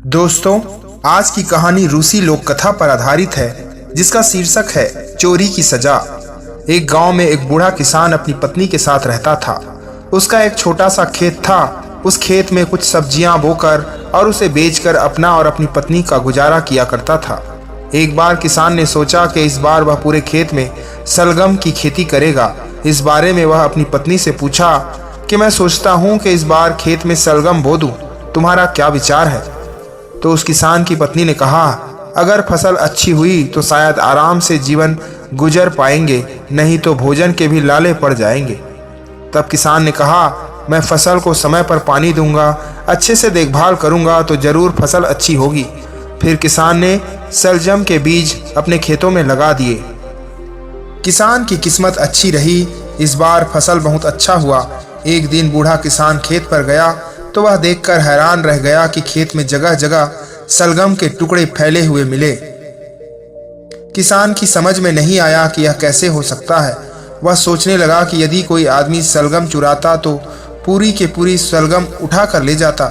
दोस्तों, आज की कहानी रूसी लोक कथा पर आधारित है जिसका शीर्षक है चोरी की सजा। एक गांव में एक बूढ़ा किसान अपनी पत्नी के साथ रहता था। उसका एक छोटा सा खेत था। उस खेत में कुछ सब्जियां बोकर और उसे बेचकर अपना और अपनी पत्नी का गुजारा किया करता था। एक बार किसान ने सोचा कि इस बार वह पूरे खेत में सलगम की खेती करेगा। इस बारे में वह अपनी पत्नी से पूछा कि मैं सोचता हूँ कि इस बार खेत में सलगम बो दूं, तुम्हारा क्या विचार है? तो उस किसान की पत्नी ने कहा, अगर फसल अच्छी हुई तो शायद आराम से जीवन गुजर पाएंगे, नहीं तो भोजन के भी लाले पड़ जाएंगे। तब किसान ने कहा, मैं फसल को समय पर पानी दूंगा, अच्छे से देखभाल करूंगा तो जरूर फसल अच्छी होगी। फिर किसान ने सलजम के बीज अपने खेतों में लगा दिए। किसान की किस्मत अच्छी रही। इस बार फसल बहुत अच्छा हुआ। एक दिन बूढ़ा किसान खेत पर गया तो वह देखकर हैरान रह गया कि खेत में जगह जगह सलगम के टुकड़े फैले हुए मिले। किसान की समझ में नहीं आया कि यह कैसे हो सकता है। वह सोचने लगा कि यदि कोई आदमी सलगम चुराता तो पूरी के पूरी सलगम उठा कर ले जाता।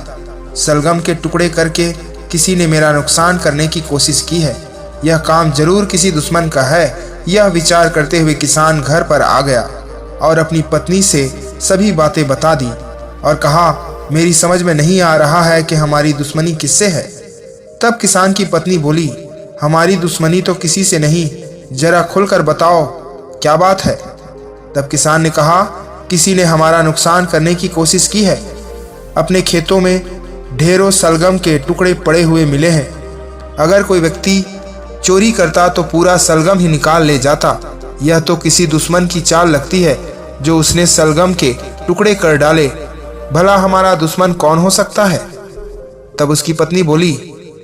सलगम के टुकड़े करके किसी ने मेरा नुकसान करने की कोशिश की है। यह काम जरूर किसी दुश्मन का है। यह विचार करते हुए किसान घर पर आ गया और अपनी पत्नी से सभी बातें बता दी और कहा, मेरी समझ में नहीं आ रहा है कि हमारी दुश्मनी किससे है। तब किसान की पत्नी बोली, हमारी दुश्मनी तो किसी से नहीं, जरा खुलकर बताओ क्या बात है। तब किसान ने कहा, किसी ने हमारा नुकसान करने की कोशिश की है। अपने खेतों में ढेरों सलगम के टुकड़े पड़े हुए मिले हैं। अगर कोई व्यक्ति चोरी करता तो पूरा सलगम ही निकाल ले जाता। यह तो किसी दुश्मन की चाल लगती है जो उसने सलगम के टुकड़े कर डाले। भला हमारा दुश्मन कौन हो सकता है? तब उसकी पत्नी बोली,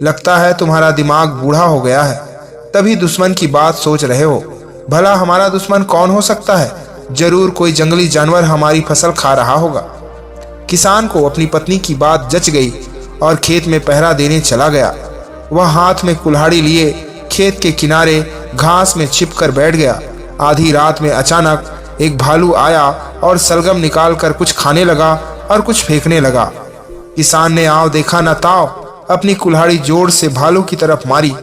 लगता है तुम्हारा दिमाग बूढ़ा हो गया है, तभी दुश्मन की बात सोच रहे हो। भला हमारा दुश्मन कौन हो सकता है? जरूर कोई जंगली जानवर हमारी फसल खा रहा होगा। किसान को अपनी पत्नी की बात जच गई और खेत में पहरा देने चला गया। वह हाथ में कुल्हाड़ी लिए खेत के किनारे घास में छिपकर बैठ गया। आधी रात में अचानक एक भालू आया और सलगम निकालकर कुछ खाने लगा और कुछ फेंकने लगा। किसान ने आव देखा न ताव, अपनी कुल्हाड़ी जोर से भालू की तरफ मारी।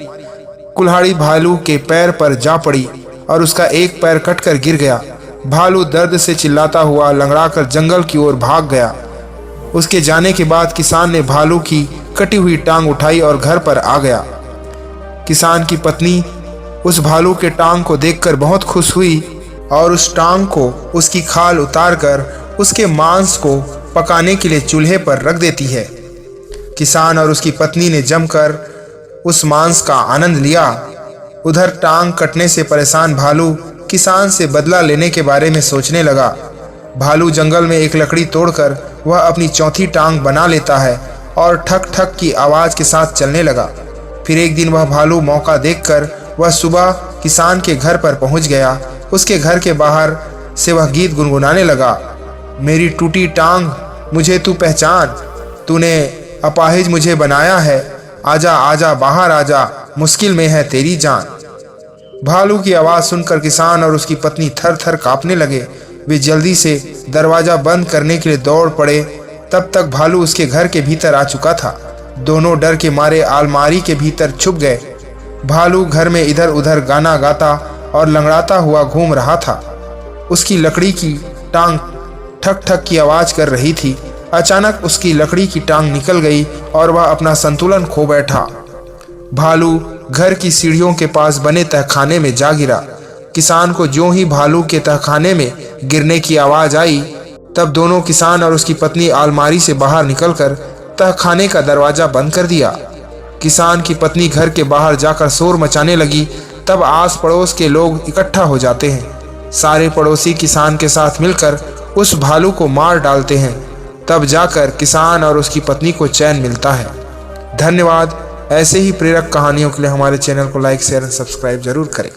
कुल्हाड़ी भालू के पैर पर जा पड़ी और उसका एक पैर कटकर गिर गया। भालू दर्द से चिल्लाता हुआ लंगड़ाकर जंगल की ओर भाग गया। उसके जाने के बाद किसान ने भालू की कटी हुई टांग उठाई और घर पर आ गया। किसान की पत्नी उस भालू के टांग को देखकर बहुत खुश हुई और उस टांग को उसकी खाल उतारकर उसके मांस को पकाने के लिए चूल्हे पर रख देती है। किसान और उसकी पत्नी ने जमकर उस मांस का आनंद लिया। उधर टांग कटने से परेशान भालू किसान से बदला लेने के बारे में सोचने लगा। भालू जंगल में एक लकड़ी तोड़कर वह अपनी चौथी टांग बना लेता है और ठक ठक की आवाज के साथ चलने लगा। फिर एक दिन वह भालू मौका देखकर वह सुबह किसान के घर पर पहुंच गया। उसके घर के बाहर से वह गीत गुनगुनाने लगा, मेरी टूटी टांग मुझे तू पहचान, तूने अपाहिज मुझे बनाया है, आजा आजा बाहर आजा, मुश्किल में है तेरी जान। भालू की आवाज सुनकर किसान और उसकी पत्नी थर थर कांपने लगे। वे जल्दी से दरवाजा बंद करने के लिए दौड़ पड़े। तब तक भालू उसके घर के भीतर आ चुका था। दोनों डर के मारे अलमारी के भीतर छुप गए। भालू घर में इधर उधर गाना गाता और लंगड़ाता हुआ घूम रहा था। उसकी लकड़ी की टांग ठक ठक की आवाज कर रही थी। अचानक उसकी लकड़ी की टांग निकल गई और वह अपना संतुलन खो बैठा। भालू घर की सीढ़ियों के पास बने तहखाने में जा गिरा। किसान को ज्यों ही भालू के तहखाने में गिरने की आवाज आई, तब दोनों किसान और उसकी पत्नी अलमारी से बाहर निकलकर तहखाने का दरवाजा बंद कर दिया। किसान की पत्नी घर के बाहर जाकर शोर मचाने लगी। तब आस पड़ोस के लोग इकट्ठा हो जाते हैं। सारे पड़ोसी किसान के साथ मिलकर उस भालू को मार डालते हैं। तब जाकर किसान और उसकी पत्नी को चैन मिलता है। धन्यवाद। ऐसे ही प्रेरक कहानियों के लिए हमारे चैनल को लाइक, शेयर और सब्सक्राइब जरूर करें।